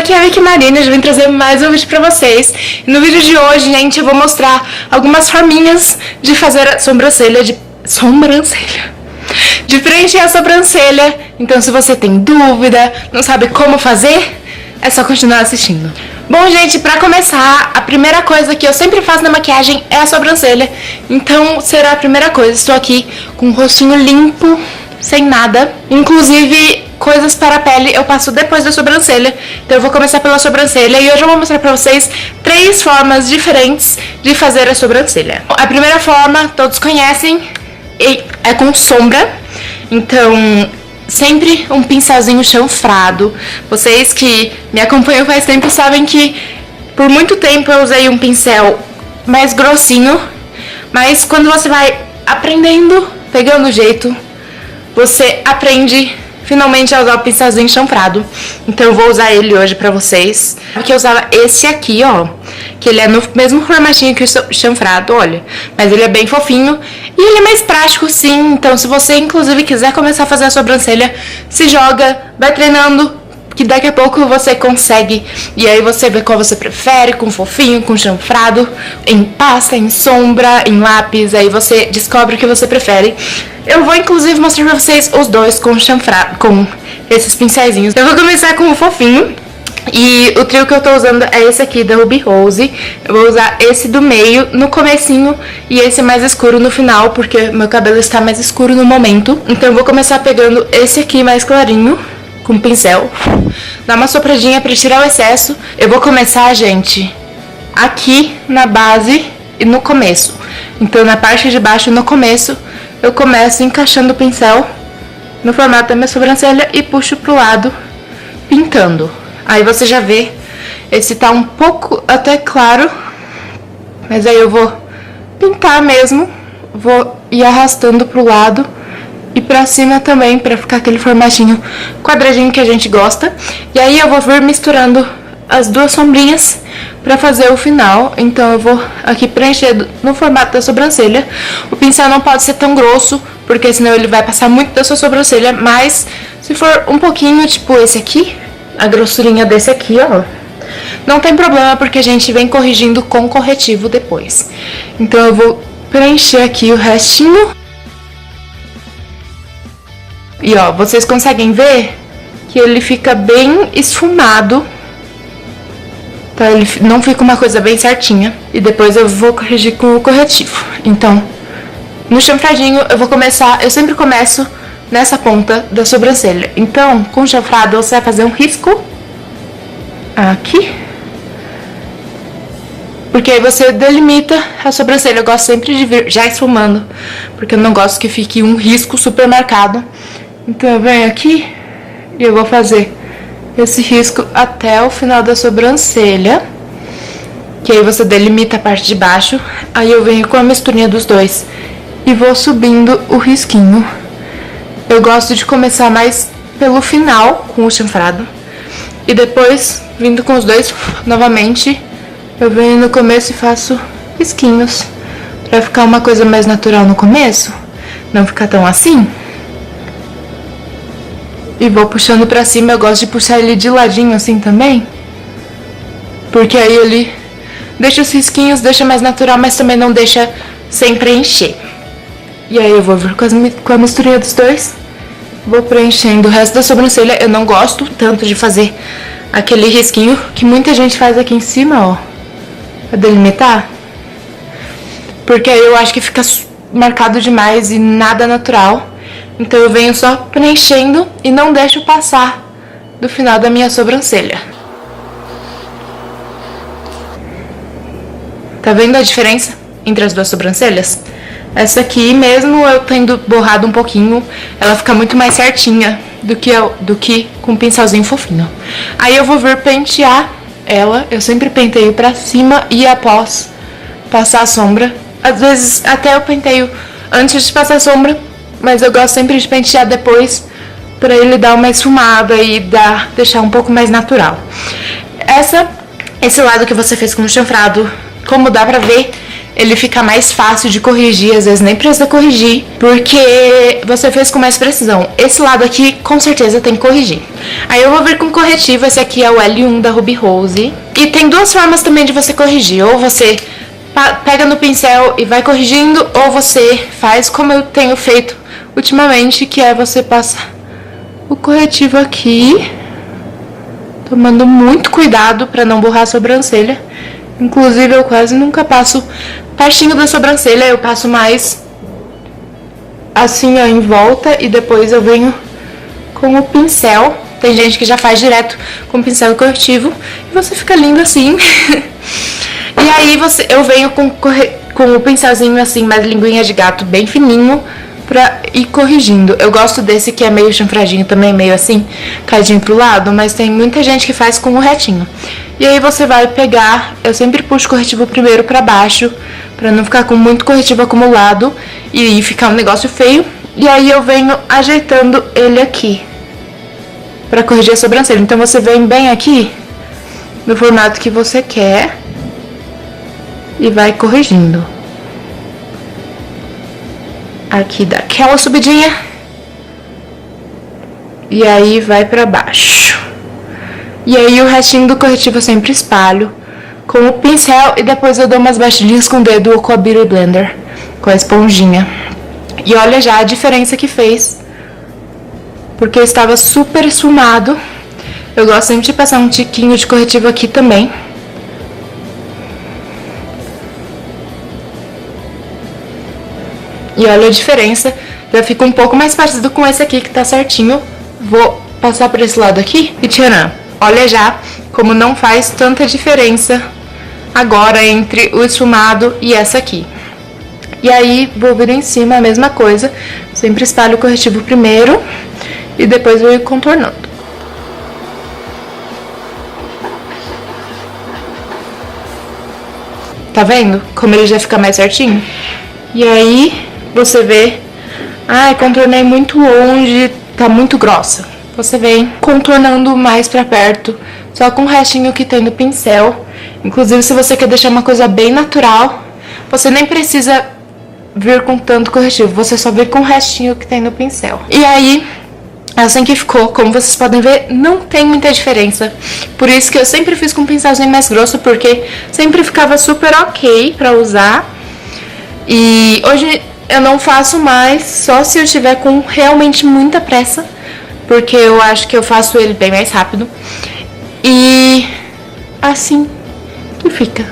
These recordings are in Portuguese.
aqui é a Vicky Marina, eu vim trazer mais um vídeo pra vocês. E no vídeo de hoje, gente, eu vou mostrar algumas forminhas de fazer a sobrancelha, de preencher a sobrancelha. Então se você tem dúvida, não sabe como fazer, é só continuar assistindo. Bom, gente, pra começar, a primeira coisa que eu sempre faço na maquiagem é a sobrancelha. Então será a primeira coisa. Estou aqui com o rostinho limpo, sem nada. Inclusive, coisas para a pele eu passo depois da sobrancelha. Então eu vou começar pela sobrancelha e hoje eu vou mostrar pra vocês 3 formas diferentes de fazer a sobrancelha. A primeira forma, todos conhecem, é com sombra. Então, sempre um pincelzinho chanfrado. Vocês que me acompanham faz tempo sabem que por muito tempo eu usei um pincel mais grossinho. Mas quando você vai aprendendo, pegando o jeito, você aprende finalmente a usar o pincelzinho chanfrado. Então eu vou usar ele hoje pra vocês. Porque eu usava esse aqui, ó, que ele é no mesmo formatinho que o chanfrado, olha. Mas ele é bem fofinho e ele é mais prático, sim. Então se você inclusive quiser começar a fazer a sobrancelha, se joga, vai treinando, que daqui a pouco você consegue. E aí você vê qual você prefere, com fofinho, com chanfrado, em pasta, em sombra, em lápis. Aí você descobre o que você prefere. Eu vou inclusive mostrar pra vocês os dois com chanfrado, com esses pincelzinhos. Eu vou começar com o fofinho. E o trio que eu tô usando é esse aqui da Ruby Rose. Eu vou usar esse do meio no comecinho e esse mais escuro no final, porque meu cabelo está mais escuro no momento. Então eu vou começar pegando esse aqui mais clarinho com o pincel, dá uma sopradinha pra tirar o excesso. Eu vou começar, gente, aqui na base e no começo. Então na parte de baixo, no começo, eu começo encaixando o pincel no formato da minha sobrancelha e puxo pro lado, pintando. Aí você já vê, esse tá um pouco até claro, mas aí eu vou pintar mesmo, vou ir arrastando pro lado e pra cima também, pra ficar aquele formatinho quadradinho que a gente gosta. E aí eu vou vir misturando as duas sombrinhas pra fazer o final. Então eu vou aqui preencher no formato da sobrancelha. O pincel não pode ser tão grosso, porque senão ele vai passar muito da sua sobrancelha. Mas se for um pouquinho, tipo esse aqui, a grossurinha desse aqui, ó, não tem problema, porque a gente vem corrigindo com corretivo depois. Então eu vou preencher aqui o restinho. E ó, vocês conseguem ver que ele fica bem esfumado, tá? Ele não fica uma coisa bem certinha. E depois eu vou corrigir com o corretivo. Então, no chanfradinho eu vou começar, eu sempre começo nessa ponta da sobrancelha. Então, com o chanfrado você vai fazer um risco aqui, porque aí você delimita a sobrancelha. Eu gosto sempre de vir já esfumando, porque eu não gosto que fique um risco super marcado. Então eu venho aqui e eu vou fazer esse risco até o final da sobrancelha, que aí você delimita a parte de baixo. Aí eu venho com a misturinha dos dois e vou subindo o risquinho. Eu gosto de começar mais pelo final com o chanfrado e depois, vindo com os dois novamente, eu venho no começo e faço risquinhos, pra ficar uma coisa mais natural no começo, não ficar tão assim. E vou puxando pra cima. Eu gosto de puxar ele de ladinho assim também, porque aí ele deixa os risquinhos, deixa mais natural, mas também não deixa sem preencher. E aí eu vou vir com a misturinha dos dois, vou preenchendo o resto da sobrancelha. Eu não gosto tanto de fazer aquele risquinho que muita gente faz aqui em cima, ó, pra delimitar, porque aí eu acho que fica marcado demais e nada natural. Então eu venho só preenchendo e não deixo passar do final da minha sobrancelha. Tá vendo a diferença entre as duas sobrancelhas? Essa aqui, mesmo eu tendo borrado um pouquinho, ela fica muito mais certinha do que com um pincelzinho fofinho. Aí eu vou vir pentear ela. Eu sempre penteio pra cima e após passar a sombra. Às vezes até eu penteio antes de passar a sombra, mas eu gosto sempre de pentear depois, pra ele dar uma esfumada e deixar um pouco mais natural. Esse lado que você fez com o chanfrado, como dá pra ver, ele fica mais fácil de corrigir, às vezes nem precisa corrigir, porque você fez com mais precisão. Esse lado aqui, com certeza, tem que corrigir. Aí eu vou vir com corretivo, esse aqui é o L1 da Ruby Rose. E tem duas formas também de você corrigir, ou você pega no pincel e vai corrigindo, ou você faz como eu tenho feito ultimamente, que é você passa o corretivo aqui, tomando muito cuidado pra não borrar a sobrancelha. Inclusive eu quase nunca passo pertinho da sobrancelha, eu passo mais assim, ó, em volta, e depois eu venho com o pincel. Tem gente que já faz direto com o pincel corretivo e você fica lindo assim. E aí eu venho com o pincelzinho assim, mais linguinha de gato, bem fininho, pra ir corrigindo. Eu gosto desse que é meio chanfradinho também, meio assim, caidinho pro lado, mas tem muita gente que faz com o retinho. E aí você vai pegar, eu sempre puxo o corretivo primeiro pra baixo, pra não ficar com muito corretivo acumulado e ficar um negócio feio. E aí eu venho ajeitando ele aqui, pra corrigir a sobrancelha. Então você vem bem aqui, no formato que você quer, e vai corrigindo. Aqui dá aquela subidinha, e aí vai pra baixo. E aí o restinho do corretivo eu sempre espalho com o pincel e depois eu dou umas batidinhas com o dedo ou com a Beauty Blender, com a esponjinha. E olha já a diferença que fez, porque estava super esfumado. Eu gosto sempre de passar um tiquinho de corretivo aqui também. E olha a diferença, já fica um pouco mais parecido com esse aqui que tá certinho. Vou passar por esse lado aqui e tcharam! Olha já como não faz tanta diferença agora entre o esfumado e essa aqui. E aí vou vir em cima a mesma coisa, sempre espalho o corretivo primeiro e depois vou ir contornando. Tá vendo como ele já fica mais certinho? E aí você vê, contornei muito longe, tá muito grossa. Você vem contornando mais pra perto, só com o restinho que tem no pincel. Inclusive, se você quer deixar uma coisa bem natural, você nem precisa vir com tanto corretivo, você só vem com o restinho que tem no pincel. E aí, assim que ficou, como vocês podem ver, não tem muita diferença. Por isso que eu sempre fiz com um pincelzinho mais grosso, porque sempre ficava super ok pra usar. E hoje eu não faço mais, só se eu estiver com realmente muita pressa, porque eu acho que eu faço ele bem mais rápido. E assim que fica.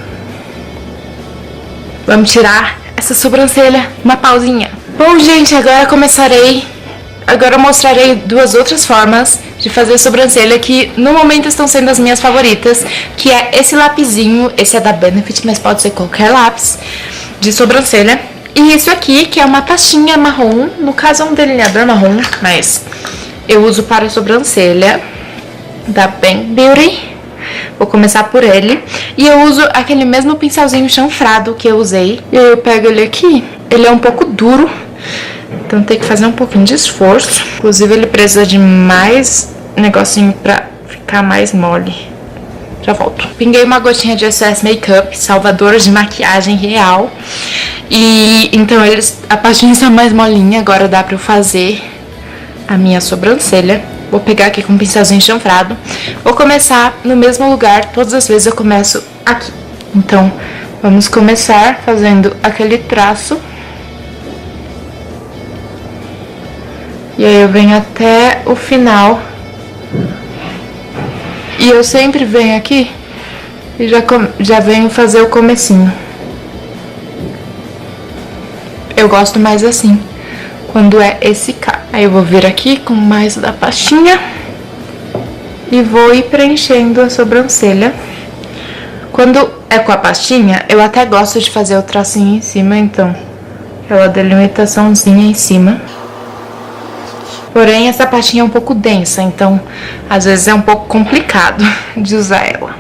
Vamos tirar essa sobrancelha, uma pausinha. Bom, gente, agora eu mostrarei duas outras formas de fazer sobrancelha que no momento estão sendo as minhas favoritas, que é esse lapisinho, esse é da Benefit, mas pode ser qualquer lápis de sobrancelha. E isso aqui, que é uma pastinha marrom, no caso é um delineador marrom, mas eu uso para sobrancelha, da Ben Beauty. Vou começar por ele. E eu uso aquele mesmo pincelzinho chanfrado que eu usei. E eu pego ele aqui, ele é um pouco duro, então tem que fazer um pouquinho de esforço. Inclusive ele precisa de mais negocinho pra ficar mais mole. Já volto. Pinguei uma gotinha de SOS Makeup, salvador de maquiagem real. E então a pastinha está mais molinha, agora dá pra eu fazer a minha sobrancelha. Vou pegar aqui com um pincelzinho chanfrado. Vou começar no mesmo lugar, todas as vezes eu começo aqui. Então, vamos começar fazendo aquele traço. E aí eu venho até o final. E eu sempre venho aqui e já venho fazer o comecinho. Eu gosto mais assim, quando é esse K. Aí eu vou vir aqui com mais da pastinha e vou ir preenchendo a sobrancelha. Quando é com a pastinha, eu até gosto de fazer o tracinho em cima, então, aquela delimitaçãozinha em cima. Porém, essa pastinha é um pouco densa, então, às vezes é um pouco complicado de usar ela.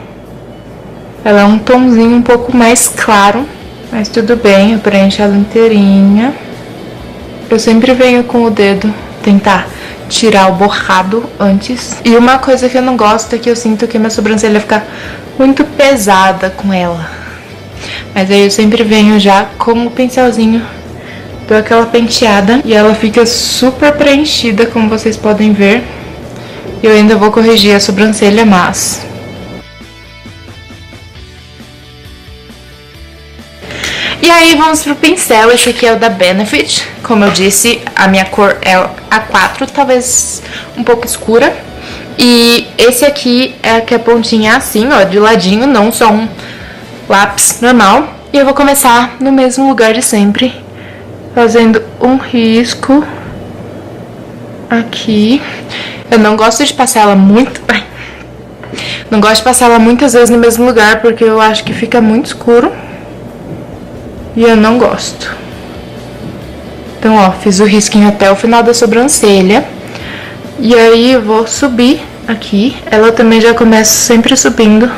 Ela é um tomzinho um pouco mais claro, mas tudo bem, eu preencho ela inteirinha. Eu sempre venho com o dedo tentar tirar o borrado antes. E uma coisa que eu não gosto é que eu sinto que minha sobrancelha fica muito pesada com ela. Mas aí eu sempre venho já com o pincelzinho, dou aquela penteada e ela fica super preenchida, como vocês podem ver. E eu ainda vou corrigir a sobrancelha, mas... E aí vamos pro pincel. Esse aqui é o da Benefit. Como eu disse, a minha cor é A4, talvez um pouco escura. E esse aqui é a que a pontinha é assim, ó, de ladinho, não só um lápis normal. E eu vou começar no mesmo lugar de sempre, fazendo um risco aqui. Eu não gosto de passar ela muito... Ai. Não gosto de passar ela muitas vezes no mesmo lugar, porque eu acho que fica muito escuro. E eu não gosto. Então, ó, fiz o risquinho até o final da sobrancelha. E aí eu vou subir aqui. Ela também já começa sempre subindo.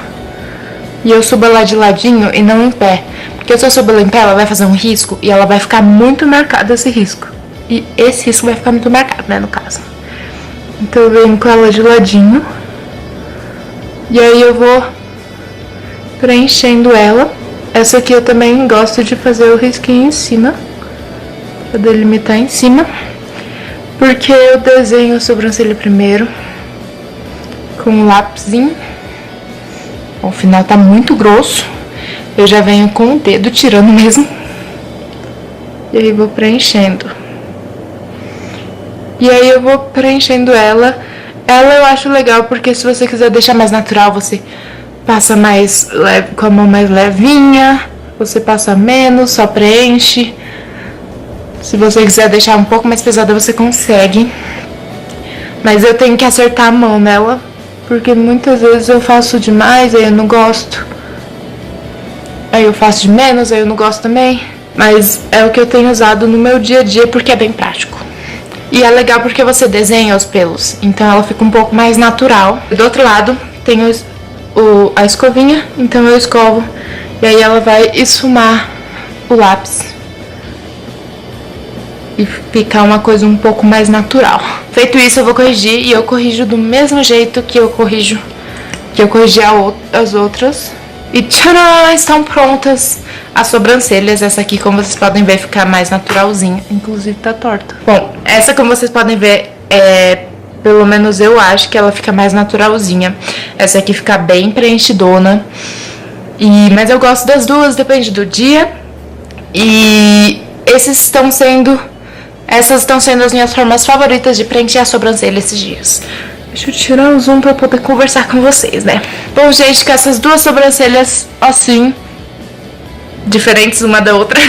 E eu subo ela de ladinho e não em pé. Porque se eu subo ela em pé, ela vai fazer um risco e ela vai ficar muito marcada esse risco. E esse risco vai ficar muito marcado, né, no caso. Então eu venho com ela de ladinho. E aí eu vou preenchendo ela. Essa aqui eu também gosto de fazer o risquinho em cima, pra delimitar em cima, porque eu desenho a sobrancelha primeiro com um lápisinho. O final tá muito grosso, eu já venho com o dedo tirando mesmo. E aí vou preenchendo. E aí eu vou preenchendo ela. Ela eu acho legal porque se você quiser deixar mais natural, você passa mais leve, com a mão mais levinha, você passa menos, só preenche. Se você quiser deixar um pouco mais pesada, você consegue. Mas eu tenho que acertar a mão nela, porque muitas vezes eu faço demais, aí eu não gosto. Aí eu faço de menos, aí eu não gosto também. Mas é o que eu tenho usado no meu dia a dia, porque é bem prático. E é legal porque você desenha os pelos, então ela fica um pouco mais natural. Do outro lado, tem a escovinha, então eu escovo e aí ela vai esfumar o lápis e ficar uma coisa um pouco mais natural. Feito isso, eu vou corrigir e eu corrijo do mesmo jeito que eu corrigi as outras. E tcharam, estão prontas as sobrancelhas. Essa aqui, como vocês podem ver, fica mais naturalzinha, inclusive tá torta. Bom, essa, como vocês podem ver, pelo menos eu acho que ela fica mais naturalzinha. Essa aqui fica bem preenchidona. Mas eu gosto das duas, depende do dia. E essas estão sendo as minhas formas favoritas de preencher a sobrancelha esses dias. Deixa eu tirar o zoom pra poder conversar com vocês, né? Bom, gente, com essas duas sobrancelhas assim, diferentes uma da outra,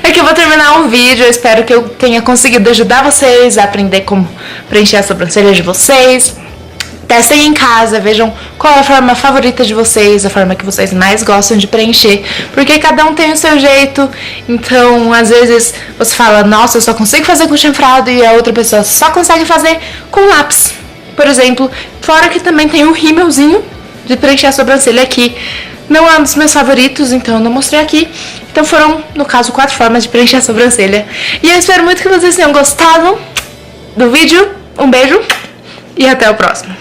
é que eu vou terminar um vídeo. Eu espero que eu tenha conseguido ajudar vocês a aprender como preencher a sobrancelha de vocês. Testem em casa, vejam qual é a forma favorita de vocês, a forma que vocês mais gostam de preencher, porque cada um tem o seu jeito. Então, às vezes, você fala, nossa, eu só consigo fazer com chanfrado, e a outra pessoa só consegue fazer com lápis, por exemplo. Fora que também tem um rímelzinho de preencher a sobrancelha aqui. Não é um dos meus favoritos, então eu não mostrei aqui. Então foram, no caso, 4 formas de preencher a sobrancelha. E eu espero muito que vocês tenham gostado do vídeo. Um beijo e até o próximo.